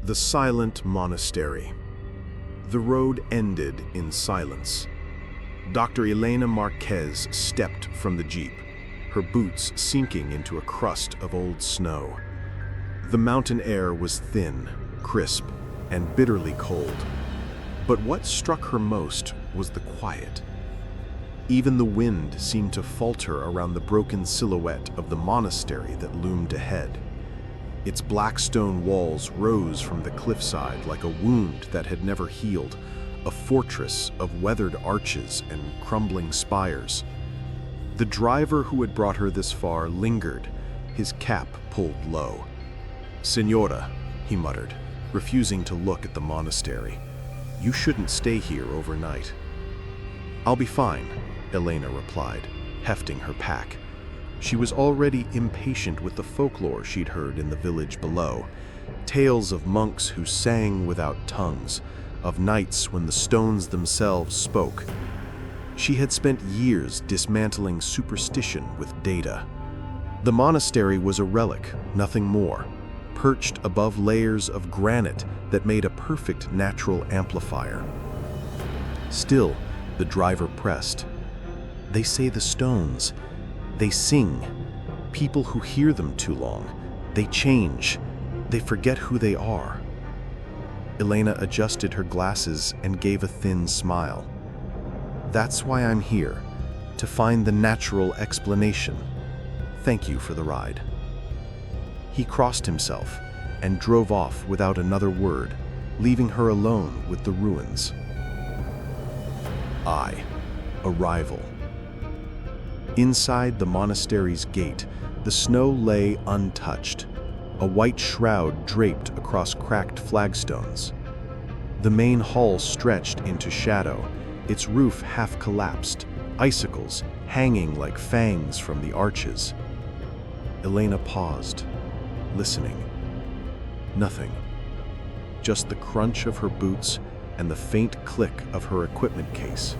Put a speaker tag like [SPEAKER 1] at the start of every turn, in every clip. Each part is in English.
[SPEAKER 1] The Silent Monastery. The road ended in silence. Dr. Elena Marquez stepped from the jeep, her boots sinking into a crust of old snow. The mountain air was thin, crisp, and bitterly cold. But what struck her most was the quiet. Even the wind seemed to falter around the broken silhouette of the monastery that loomed ahead. Its black stone walls rose from the cliffside like a wound that had never healed, a fortress of weathered arches and crumbling spires. The driver who had brought her this far lingered, his cap pulled low. "Señora," he muttered, refusing to look at the monastery. "You shouldn't stay here overnight." "I'll be fine," Elena replied, hefting her pack. She was already impatient with the folklore she'd heard in the village below. Tales of monks who sang without tongues, of nights when the stones themselves spoke. She had spent years dismantling superstition with data. The monastery was a relic, nothing more, perched above layers of granite that made a perfect natural amplifier. Still, the driver pressed. "They say the stones, they sing. People who hear them too long, they change. They forget who they are." Elena adjusted her glasses and gave a thin smile. "That's why I'm here, to find the natural explanation. Thank you for the ride." He crossed himself and drove off without another word, leaving her alone with the ruins. Arrival. Inside the monastery's gate, the snow lay untouched, a white shroud draped across cracked flagstones. The main hall stretched into shadow, its roof half collapsed, icicles hanging like fangs from the arches. Elena paused, listening. Nothing. Just the crunch of her boots and the faint click of her equipment case.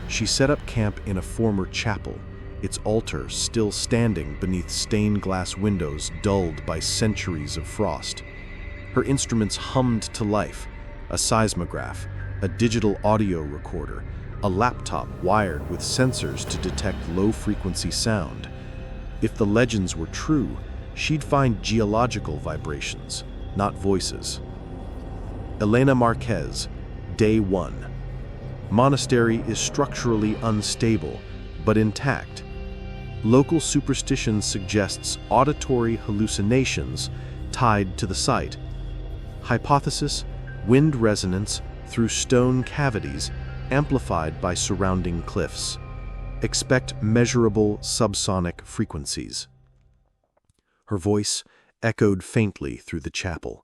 [SPEAKER 1] She set up camp in a former chapel, its altar still standing beneath stained glass windows dulled by centuries of frost. Her instruments hummed to life, a seismograph, a digital audio recorder, a laptop wired with sensors to detect low-frequency sound. If the legends were true, she'd find geological vibrations, not voices. Elena Marquez, Day 1. Monastery is structurally unstable, but intact. Local superstition suggests auditory hallucinations tied to the site. Hypothesis: wind resonance through stone cavities amplified by surrounding cliffs. Expect measurable subsonic frequencies. Her voice echoed faintly through the chapel.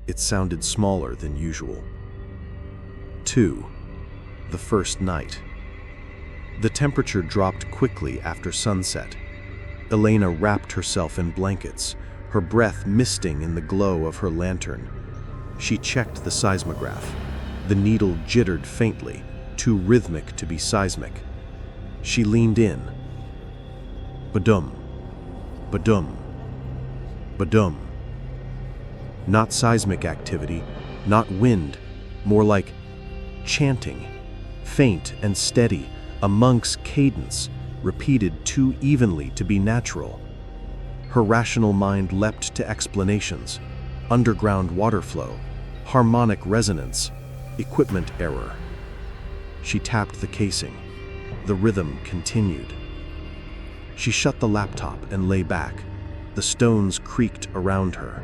[SPEAKER 1] It sounded smaller than usual. 2. The first night. The temperature dropped quickly after sunset. Elena wrapped herself in blankets, her breath misting in the glow of her lantern. She checked the seismograph. The needle jittered faintly, too rhythmic to be seismic. She leaned in. Badum, badum, badum. Not seismic activity, not wind, more like chanting, faint and steady, a monk's cadence, repeated too evenly to be natural. Her rational mind leapt to explanations: underground water flow, harmonic resonance, equipment error. She tapped the casing. The rhythm continued. She shut the laptop and lay back. The stones creaked around her.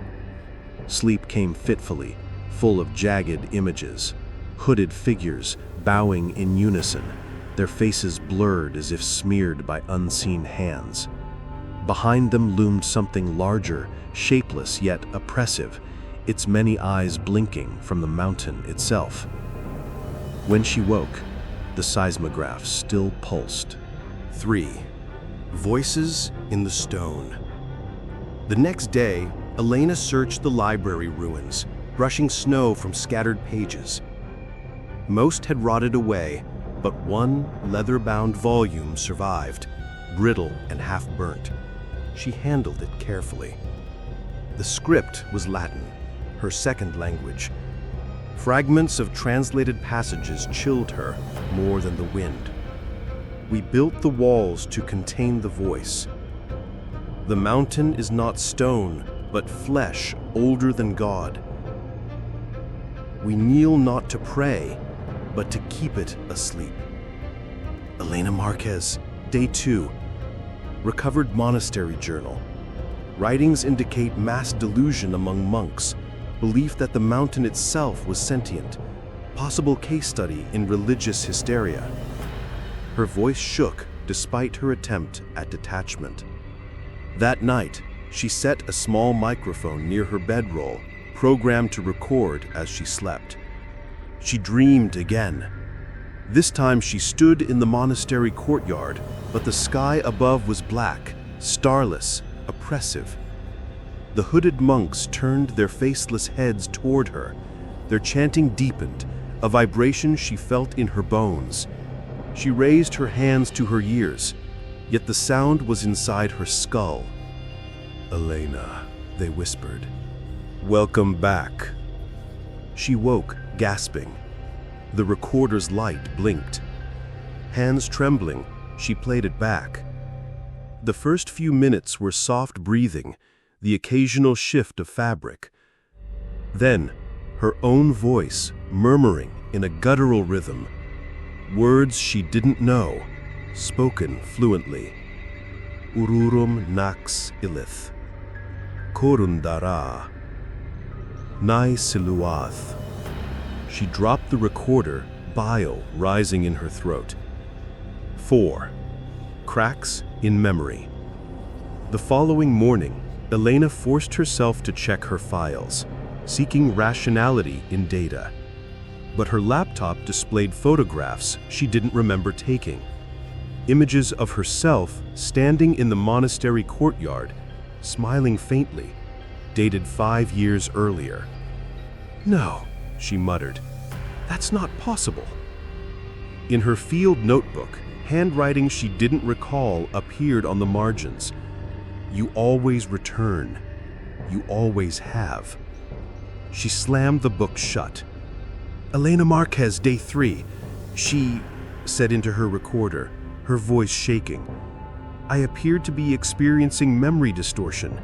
[SPEAKER 1] Sleep came fitfully, full of jagged images, hooded figures bowing in unison, their faces blurred as if smeared by unseen hands. Behind them loomed something larger, shapeless yet oppressive, its many eyes blinking from the mountain itself. When she woke, the seismograph still pulsed. 3. Voices in the stone. The next day, Elena searched the library ruins, brushing snow from scattered pages. Most had rotted away, but one leather-bound volume survived, brittle and half-burnt. She handled it carefully. The script was Latin, her second language. Fragments of translated passages chilled her more than the wind. We built the walls to contain the voice. The mountain is not stone, but flesh older than God. We kneel not to pray, but to keep it asleep. Elena Marquez, Day 2. Recovered Monastery Journal. Writings indicate mass delusion among monks, belief that the mountain itself was sentient, possible case study in religious hysteria. Her voice shook despite her attempt at detachment. That night, she set a small microphone near her bedroll, programmed to record as she slept. She dreamed again. This time she stood in the monastery courtyard, but the sky above was black, starless, oppressive. The hooded monks turned their faceless heads toward her. Their chanting deepened, a vibration she felt in her bones. She raised her hands to her ears, yet the sound was inside her skull. "Elena," they whispered. "Welcome back." She woke, gasping. The recorder's light blinked. Hands trembling, she played it back. The first few minutes were soft breathing, the occasional shift of fabric. Then, her own voice murmuring in a guttural rhythm, words she didn't know, spoken fluently. Ururum nax ilith. Korundara. Nai siluath. She dropped the recorder, bile rising in her throat. 4. Cracks in memory. The following morning, Elena forced herself to check her files, seeking rationality in data. But her laptop displayed photographs she didn't remember taking. Images of herself standing in the monastery courtyard, smiling faintly, dated 5 years earlier. "No," she muttered, "that's not possible." In her field notebook, handwriting she didn't recall appeared on the margins. "You always return. You always have." She slammed the book shut. "Elena Marquez, Day 3, she said into her recorder, her voice shaking. "I appeared to be experiencing memory distortion.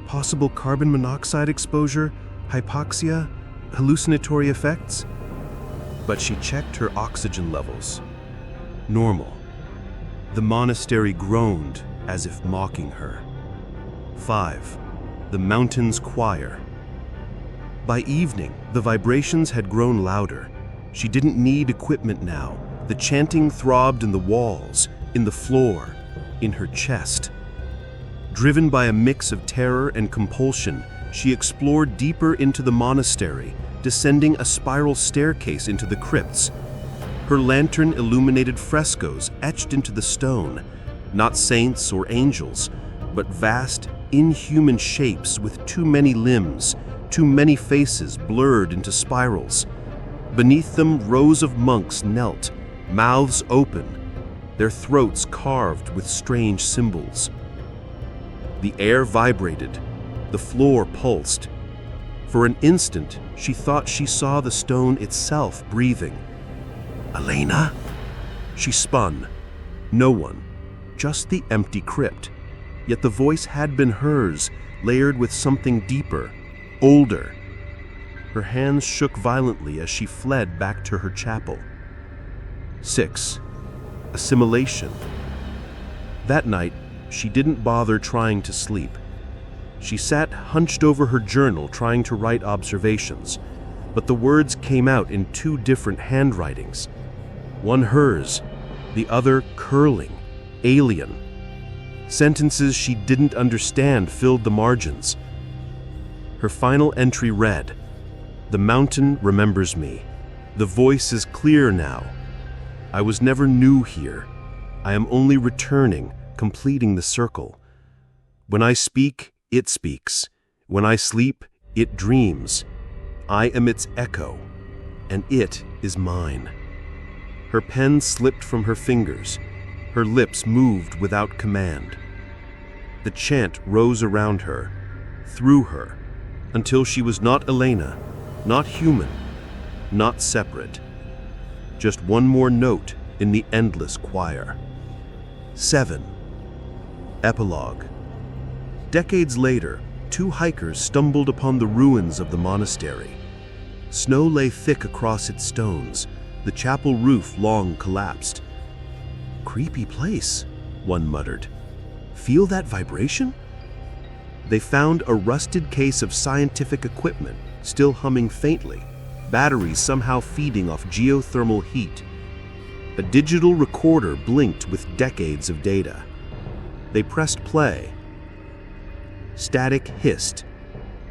[SPEAKER 1] Possible carbon monoxide exposure, hypoxia, hallucinatory effects." But she checked her oxygen levels. Normal. The monastery groaned as if mocking her. 5. The mountain's choir. By evening, the vibrations had grown louder. She didn't need equipment now. The chanting throbbed in the walls, in the floor, in her chest. Driven by a mix of terror and compulsion, she explored deeper into the monastery, descending a spiral staircase into the crypts. Her lantern illuminated frescoes etched into the stone, not saints or angels, but vast, inhuman shapes with too many limbs, too many faces blurred into spirals. Beneath them, rows of monks knelt, mouths open, their throats carved with strange symbols. The air vibrated, the floor pulsed. For an instant, she thought she saw the stone itself breathing. "Elena?" She spun. No one, just the empty crypt. Yet the voice had been hers, layered with something deeper, older. Her hands shook violently as she fled back to her chapel. 6. Assimilation. That night, she didn't bother trying to sleep. She sat hunched over her journal trying to write observations, but the words came out in 2 different handwritings. One hers, the other curling, alien. Sentences she didn't understand filled the margins. Her final entry read, "The mountain remembers me. The voice is clear now. I was never new here. I am only returning, completing the circle. When I speak, it speaks. When I sleep, it dreams. I am its echo, and it is mine." Her pen slipped from her fingers. Her lips moved without command. The chant rose around her, through her,
[SPEAKER 2] until she was not Elena, not human, not separate. Just one more note in the endless choir. 7. Epilogue. Decades later, two hikers stumbled upon the ruins of the monastery. Snow lay thick across its stones, the chapel roof long collapsed. "Creepy place," one muttered. "Feel that vibration?" They found a rusted case of scientific equipment, still humming faintly, batteries somehow feeding off geothermal heat. A digital recorder blinked with decades of data. They pressed play. Static hissed,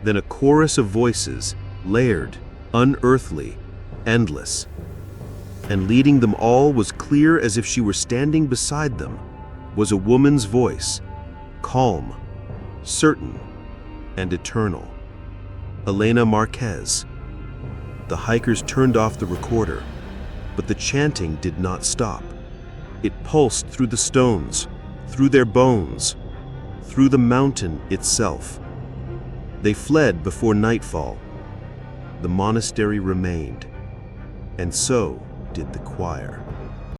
[SPEAKER 2] then a chorus of voices, layered, unearthly, endless. And leading them all was clear as if she were standing beside them, was a woman's voice, calm, certain, and eternal. Elena Marquez. The hikers turned off the recorder, but the chanting did not stop. It pulsed through the stones, through their bones, through the mountain itself. They fled before nightfall. The monastery remained, and so did the choir.